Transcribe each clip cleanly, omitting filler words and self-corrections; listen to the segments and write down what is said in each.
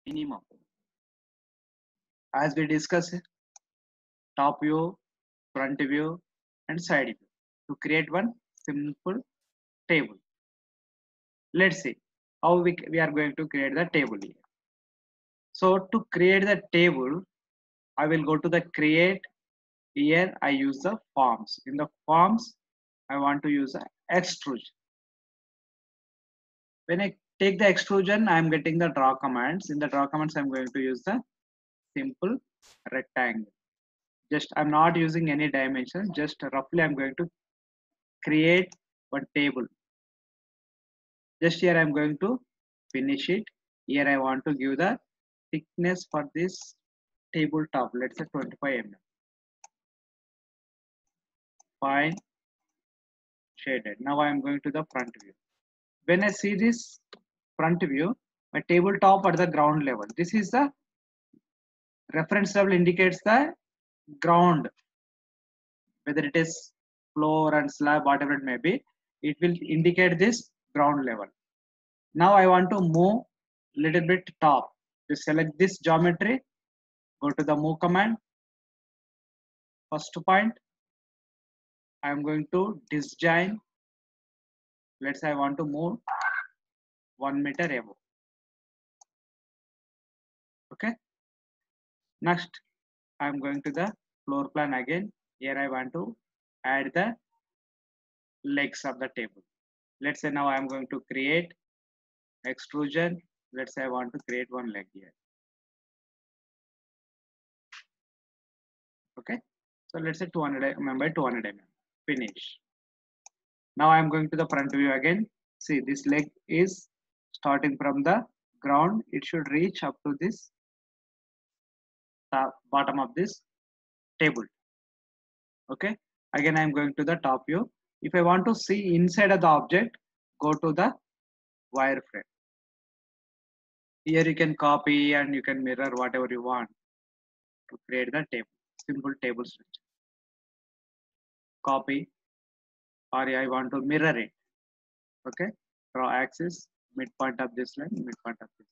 minimum. As we discussed, top view, front view, and side view to create one simple table. Let's see how we are going to create the table here. So to create the table, I will go to the create. Here I use the forms. In the forms, I want to use the extrusion. When I take the extrusion, I am getting the draw commands. In the draw commands, I am going to use the simple rectangle. Just I'm not using any dimension. Just roughly, I'm going to create one table. Just here, I'm going to finish it. Here, I want to give the thickness for this tabletop. Let's say 25 mm. Fine, shaded. Now I am going to the front view. When I see this front view, my tabletop at the ground level. This is the reference level indicates the ground, whether it is floor and slab, whatever it may be, it will indicate this ground level. Now I want to move little bit top. To select this geometry, go to the move command. First point, I am going to disjoin. Let's say I want to move 1 meter above. Okay. Next, I am going to the floor plan again. Here I want to add the legs of the table. Let's say now I am going to create extrusion. Let's say I want to create one leg here. Okay. So let's say 200 mm by 200 mm. Finish. Now I am going to the front view again. See, this leg is starting from the ground. It should reach up to this top, bottom of this table. Okay. Again, I am going to the top view. If I want to see inside of the object, go to the wireframe. Here you can copy and you can mirror whatever you want to create the table, simple table structure. Copy, or I want to mirror it. Okay, draw axis, midpoint of this line, midpoint of this.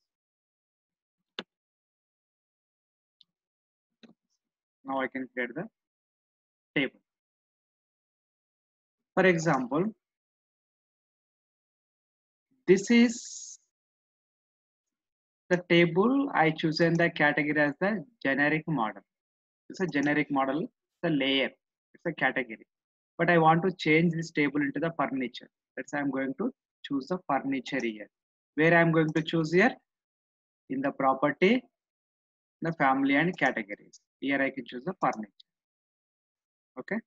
Now I can create the table. For example, this is the table I chosen the category as the generic model. It's a generic model, it's a layer, it's a category. But I want to change this table into the furniture. That's why I'm going to choose the furniture here. Where I'm going to choose here? In the property, the family and categories. Here I can choose the furniture. Okay.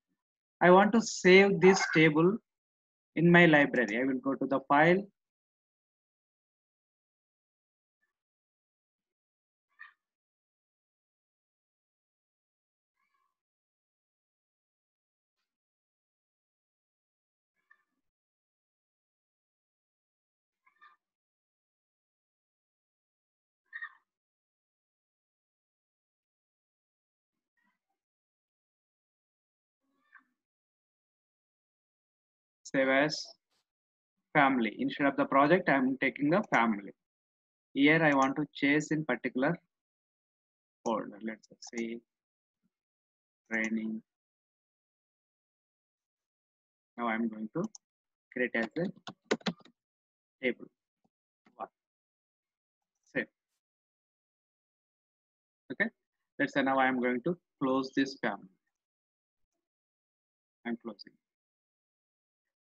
I want to save this table in my library. I will go to the file. Save as family. Instead of the project, I am taking the family. Here I want to chase in particular folder. Let's say training. Now I'm going to create as a table. One. Save. Okay. Let's say now I am going to close this family. I'm closing.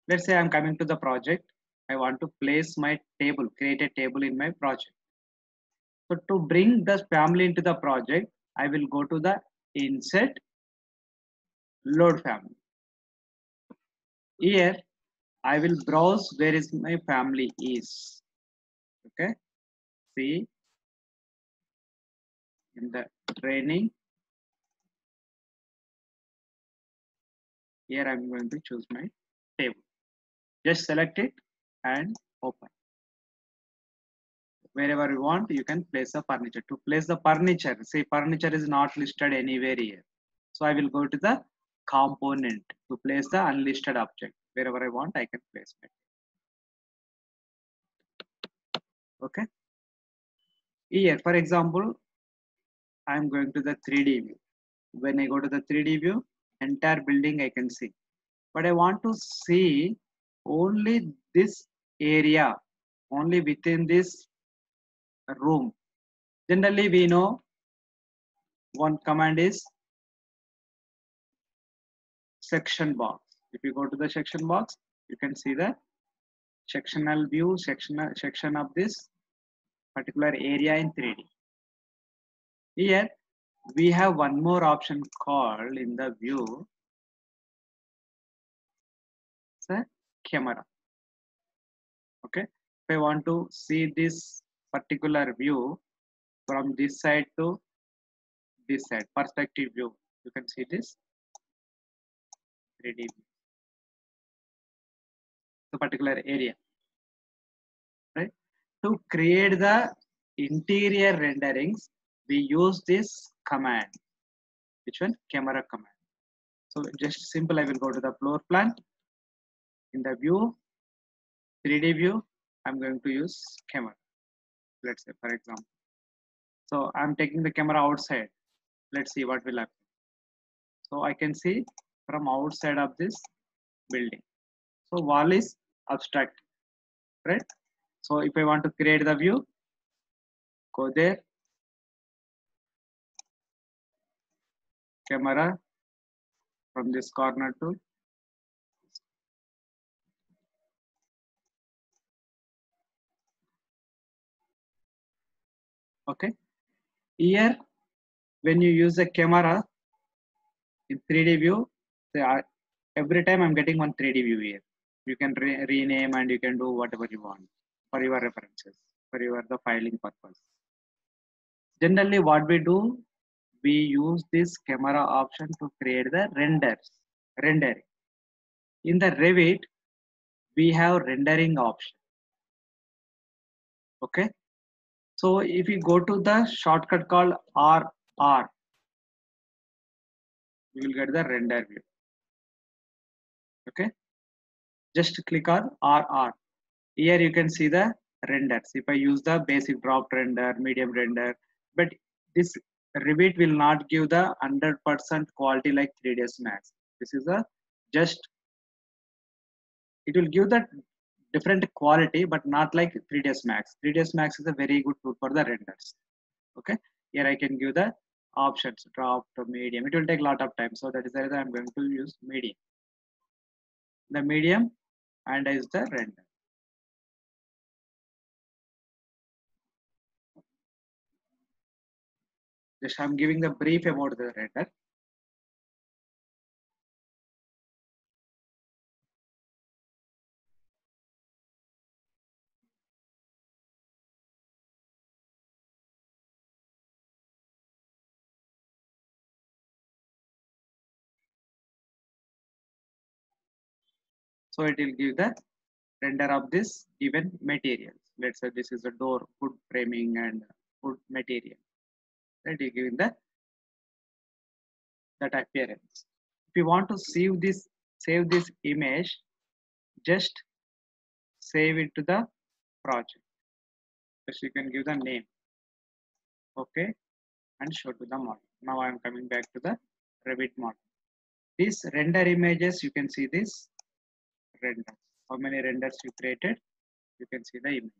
Let's say I'm coming to the project. I want to place my table, create a table in my project. So to bring the family into the project, I will go to the insert, load family. Here I will browse where is my family is. Okay. See in the training. Here I'm going to choose my table. Just select it and open. Wherever you want, you can place the furniture. To place the furniture, say furniture is not listed anywhere here. So I will go to the component to place the unlisted object. Wherever I want, I can place it. Okay. Here, for example, I'm going to the 3D view. When I go to the 3D view, entire building I can see. But I want to see only this area, only within this room. Generally, we know one command is section box. If you go to the section box, you can see the sectional view, section of this particular area in 3D. Here, we have one more option called in the view, the camera. Okay, if I want to see this particular view from this side to this side, perspective view, you can see this 3D view, the particular area, right? To create the interior renderings, we use this command. Which one? Camera command. So just simple, I will go to the floor plan. In the view, 3D view, I'm going to use camera. Let's say, for example. So I'm taking the camera outside. Let's see what will happen. So I can see from outside of this building. So wall is abstract, right? So if I want to create the view, go there, camera from this corner to, okay. Here, when you use the camera in 3D view, every time I'm getting one 3D view here. You can rename and you can do whatever you want for your references, for your the filing purpose. Generally, what we do, we use this camera option to create the rendering. In the Revit, we have rendering option. Okay. So if you go to the shortcut called RR, you will get the render view. Okay. Just click on RR. Here you can see the renders. If I use the basic drop render, medium render, but this Revit will not give the 100% quality like 3ds Max. This is a just, it will give the different quality, but not like 3ds Max. 3ds Max is a very good tool for the renders. Okay, here I can give the options, drop to medium. It will take a lot of time, so that is the reason I'm going to use medium. The medium and is the render. Just I'm giving the brief about the render. So it will give the render of this given materials. Let's say this is a door, wood framing and wood material. That is giving the that appearance. If you want to save this image, just save it to the project. Just you can give the name. Okay, and show to the model. Now I am coming back to the Revit model. These render images, you can see this render. How many renders you created? You can see the image.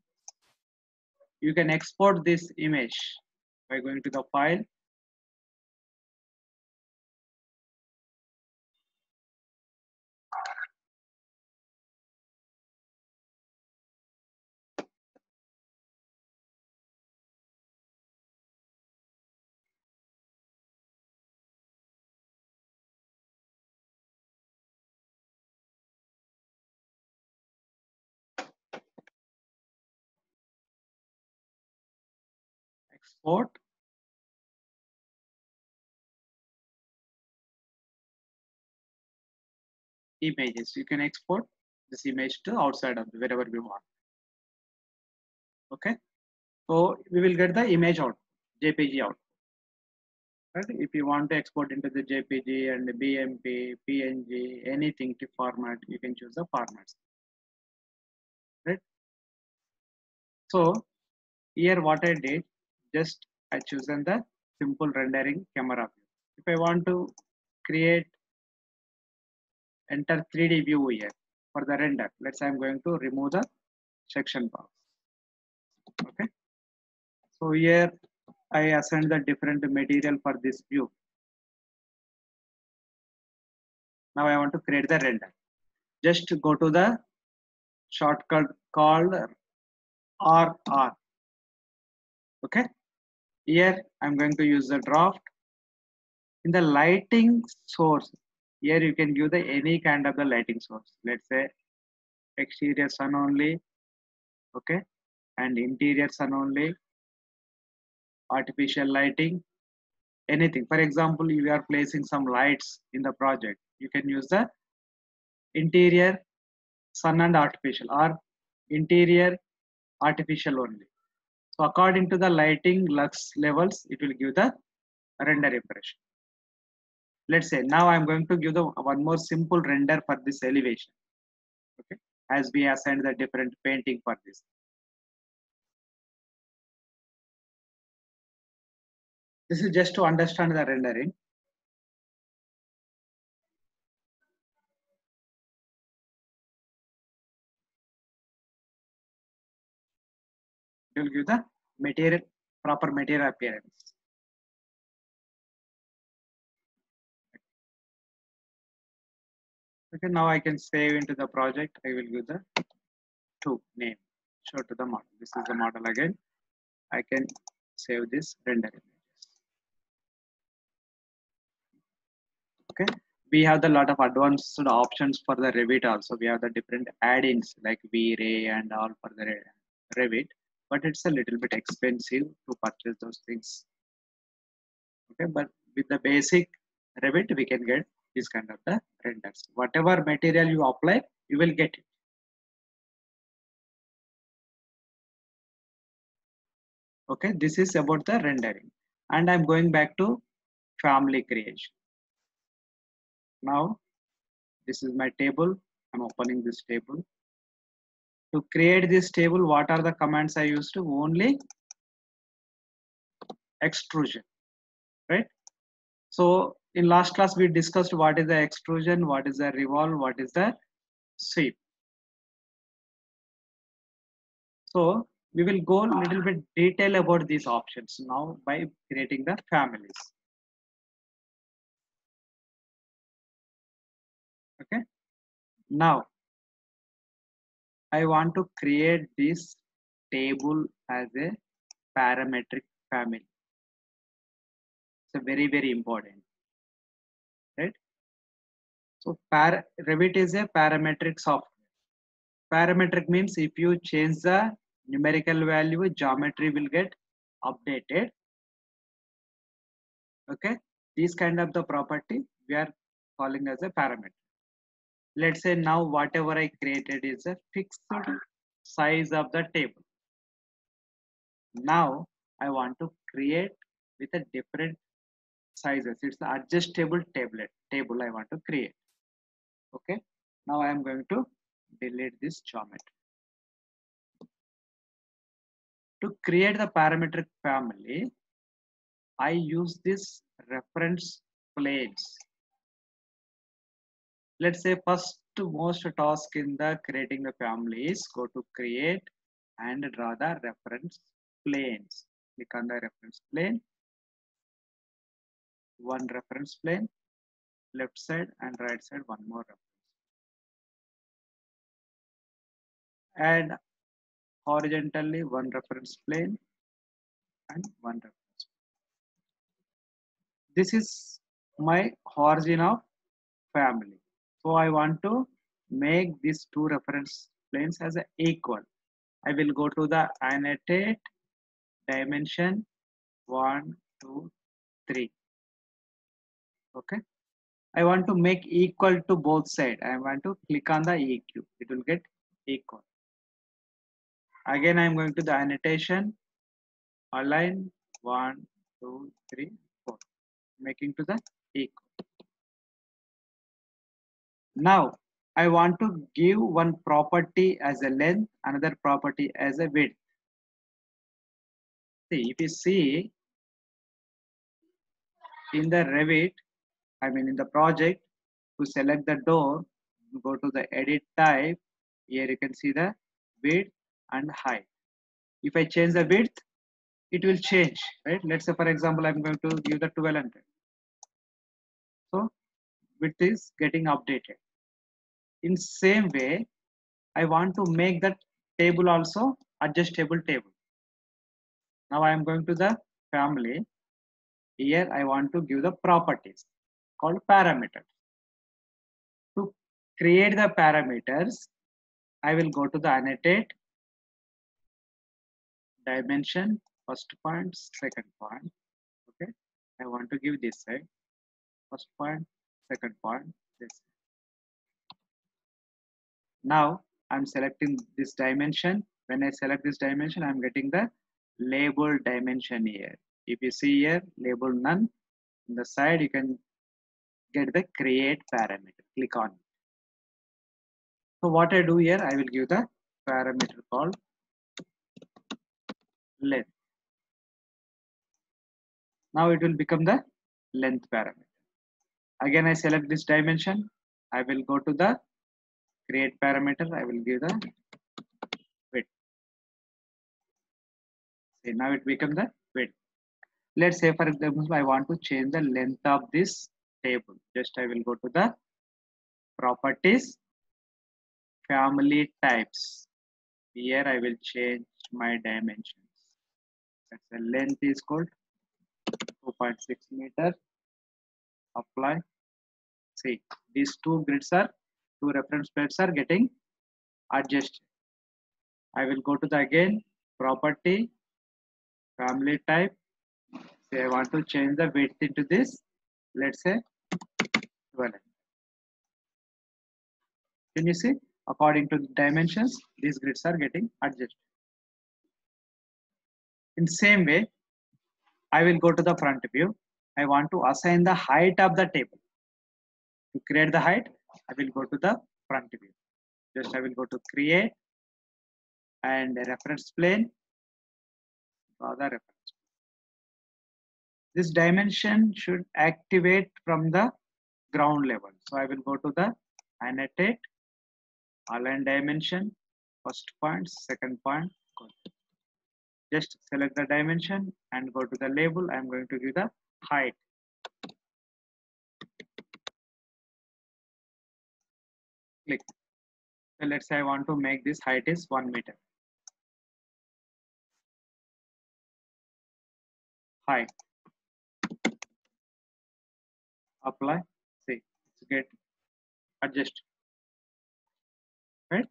You can export this image by going to the file, export. Images. You can export this image to outside of wherever we want. Okay. So we will get the image out, JPG out. Right? If you want to export into the JPG and BMP, PNG, anything to format, you can choose the formats. Right. So here what I did, Just I chosen the simple rendering camera view. If I want to create enter 3D view here for the render, let's say I'm going to remove the section box. Okay, so here I assign the different material for this view. Now I want to create the render. Just go to the shortcut called RR. Okay, here I'm going to use the draft. In the lighting source, here you can give the any kind of the lighting source. Let's say exterior sun only, okay, and interior sun only, artificial lighting, anything. For example, if you are placing some lights in the project, you can use the interior sun and artificial, or interior artificial only. So according to the lighting lux levels, it will give the render impression. Let's say now I'm going to give the one more simple render for this elevation. Okay, as we assigned the different painting for this. This is just to understand the rendering. It will give the material, proper material appearance. Okay, now I can save into the project. I will give the to name, show to the model. This is the model again. I can save this render images. Okay, we have the lot of advanced options for the Revit also. We have the different add-ins like V-Ray and all for the Revit, but it's a little bit expensive to purchase those things. Okay, but with the basic Revit, we can get this kind of the renders. Whatever material you apply, you will get it. Okay, this is about the rendering, and I'm going back to family creation. Now, this is my table. I'm opening this table. To create this table, what are the commands I used to? Only extrusion, right? So in last class, we discussed what is the extrusion, what is the revolve, what is the sweep. So we will go a little bit detail about these options now by creating the families. Okay. Now I want to create this table as a parametric family. It's a very, very important, right? So Revit is a parametric software. Parametric means if you change the numerical value, geometry will get updated. Okay, this kind of the property we are calling as a parameter. Let's say now whatever I created is a fixed size of the table. Now I want to create with a different sizes. It's the adjustable table I want to create. Okay, now I am going to delete this geometry. To create the parametric family, I use this reference planes. Let's say first most task in the creating the family is go to create and draw the reference planes. Click on the reference plane, one reference plane, left side and right side one more reference. Add horizontally one reference plane and one reference. This is my origin of family. So I want to make these two reference planes as a equal. I will go to the annotate dimension 1, 2, 3. Okay. I want to make equal to both sides. I want to click on the EQ. It will get equal. Again, I am going to the annotation, align 1, 2, 3, 4, making to the equal. Now, I want to give one property as a length, another property as a width. See, if you see in the Revit, I mean in the project, to select the door, go to the edit type. Here you can see the width and height. If I change the width, it will change, right? Let's say for example, I'm going to give the 1200. So width is getting updated. In same way, I want to make that table also adjustable table. Now I am going to the family. Here I want to give the properties called parameters. To create the parameters, I will go to the annotate, dimension, first point, second point. Okay, I want to give this side, first point, second point, this. Now I'm selecting this dimension. When I select this dimension, I'm getting the label dimension here. If you see here, label none. On the side, you can get the create parameter. Click on it. So what I do here, I will give the parameter called length. Now it will become the length parameter. Again, I select this dimension. I will go to the create parameter. I will give the width. See, now it become the width. Let's say for example, I want to change the length of this table. Just I will go to the properties, family types. Here I will change my dimensions. That's the length is called 2.6 meter. Apply. See, these two reference plates are getting adjusted. I will go to the again property, family type. Say I want to change the width into this. Let's say 12. Can you see? According to the dimensions, these grids are getting adjusted. In same way, I will go to the front view. I want to assign the height of the table. To create the height, I will go to the front view. Just I will go to create and reference plane. Draw the reference. This dimension should activate from the ground level. So I will go to the annotate, align dimension, first point, second point. Just select the dimension and go to the label. I'm going to give the height. Click. So let's say I want to make this height is 1 meter. Height. Apply. See, it's get adjust. Right?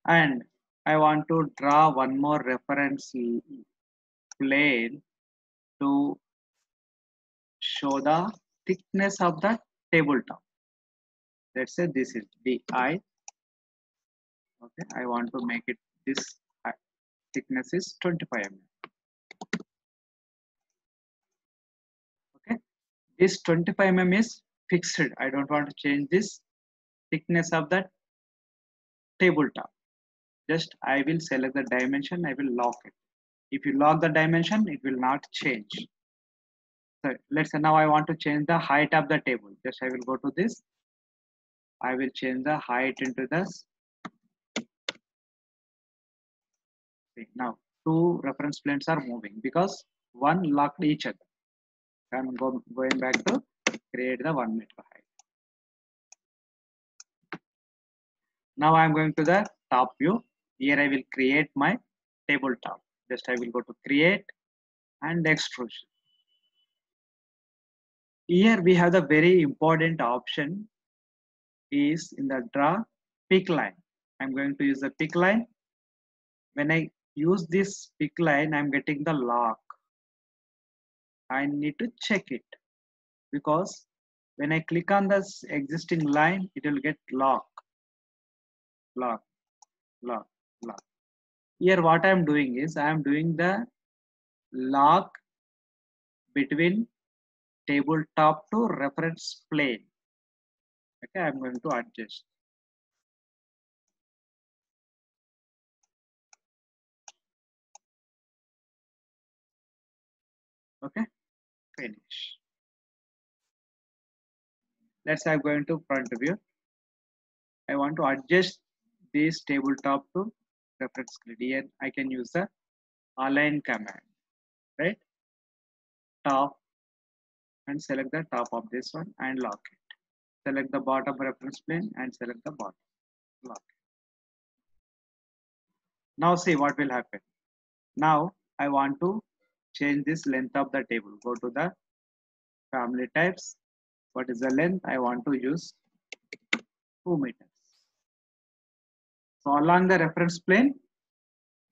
And I want to draw one more reference plane to show the thickness of the tabletop. Let's say this is DI. Okay, I want to make it this thickness is 25 mm. Okay, this 25 mm is fixed. I don't want to change this thickness of the tabletop. Just I will select the dimension. I will lock it. If you lock the dimension, it will not change. So let's say now I want to change the height of the table. Just I will go to this. I will change the height into this. See, now two reference planes are moving because one locked each other. I'm going back to create the 1 meter height. Now I'm going to the top view. Here I will create my tabletop. Just I will go to create and extrusion. Here we have the very important option is in the draw pick line. I'm going to use the pick line. When I use this pick line, I'm getting the lock. I need to check it because when I click on this existing line, it will get lock, lock, lock, lock. Here what I am doing is I am doing the lock between tabletop to reference plane. Okay, I'm going to adjust. Okay, finish. Let's say I'm going to front view. I want to adjust this tabletop to reference grid. Here I can use the align command, right? Top and select the top of this one and lock it. Select the bottom reference plane and select the bottom. Lock it. Now see what will happen. Now I want to change this length of the table. Go to the family types. What is the length? I want to use 2 meters. So along the reference plane,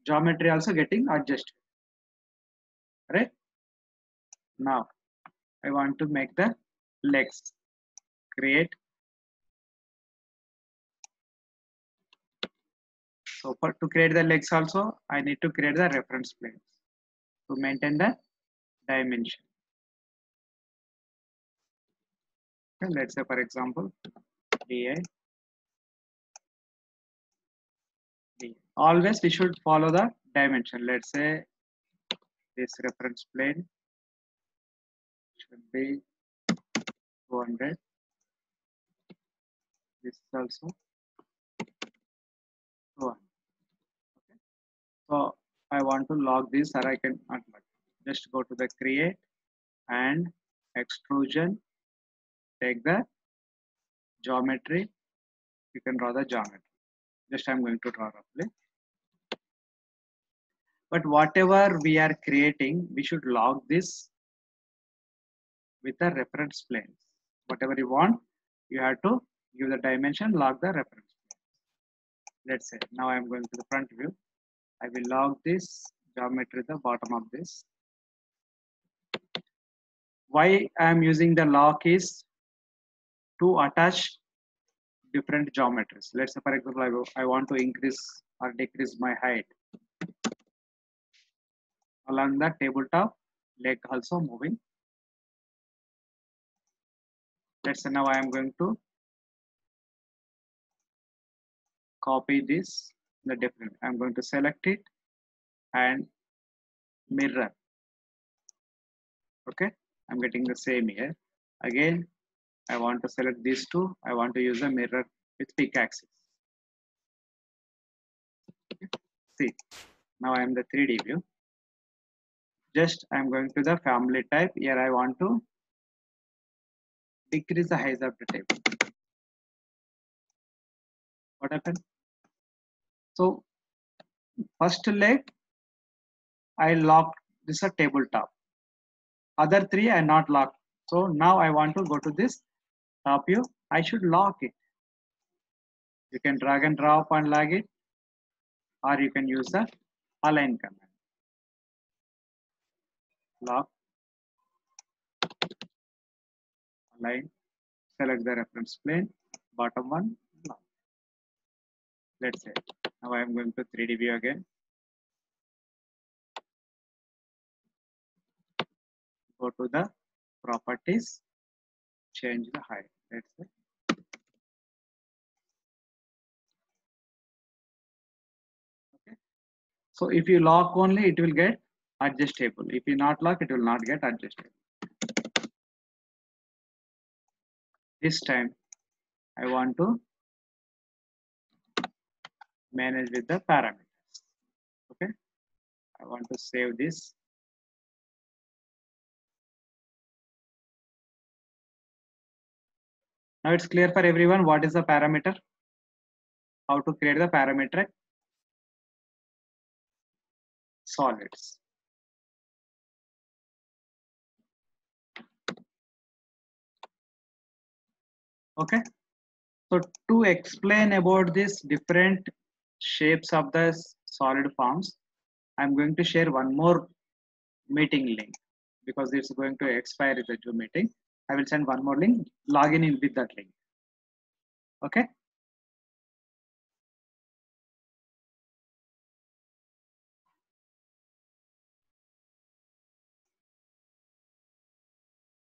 geometry also getting adjusted. Right? Now I want to make the legs. Create. So to create the legs also, I need to create the reference planes to maintain the dimension. Okay, let's say for example, DA. Always we should follow the dimension. Let's say this reference plane should be 200. This is also 200. Okay. So I want to log this, or I can just go to the create and extrusion. Take the geometry. You can draw the geometry. Just I'm going to draw roughly. But whatever we are creating, we should log this with the reference planes. Whatever you want, you have to give the dimension, log the reference plane. Let's say now I am going to the front view. I will log this geometry at the bottom of this. Why I am using the lock is to attach different geometries. Let's say for example, I want to increase or decrease my height. Along the tabletop, leg also moving. Let's say now I am going to copy this, the different. I'm going to select it and mirror. Okay, I'm getting the same here. Again, I want to select these two. I want to use a mirror with pick axis. Okay. See, now I am the 3D view. Just I'm going to the family type. Here I want to decrease the height of the table. What happened? So first leg, I locked this a tabletop. Other three I not locked. So now I want to go to this top view. I should lock it. You can drag and drop and lag it, or you can use the align command. Lock, align, select the reference plane, bottom one, lock. Let's say now I am going to 3D view again. Go to the properties, change the height. Let's say. Okay. So if you lock only, it will get adjustable. If you not lock, it will not get adjustable. This time I want to manage with the parameters. Okay, I want to save this. Now it's clear for everyone what is the parameter, how to create the parametric solids. Okay, so to explain about this different shapes of the solid forms, I'm going to share one more meeting link because it's going to expire in the Zoom meeting. I will send one more link. Log in with that link. Okay.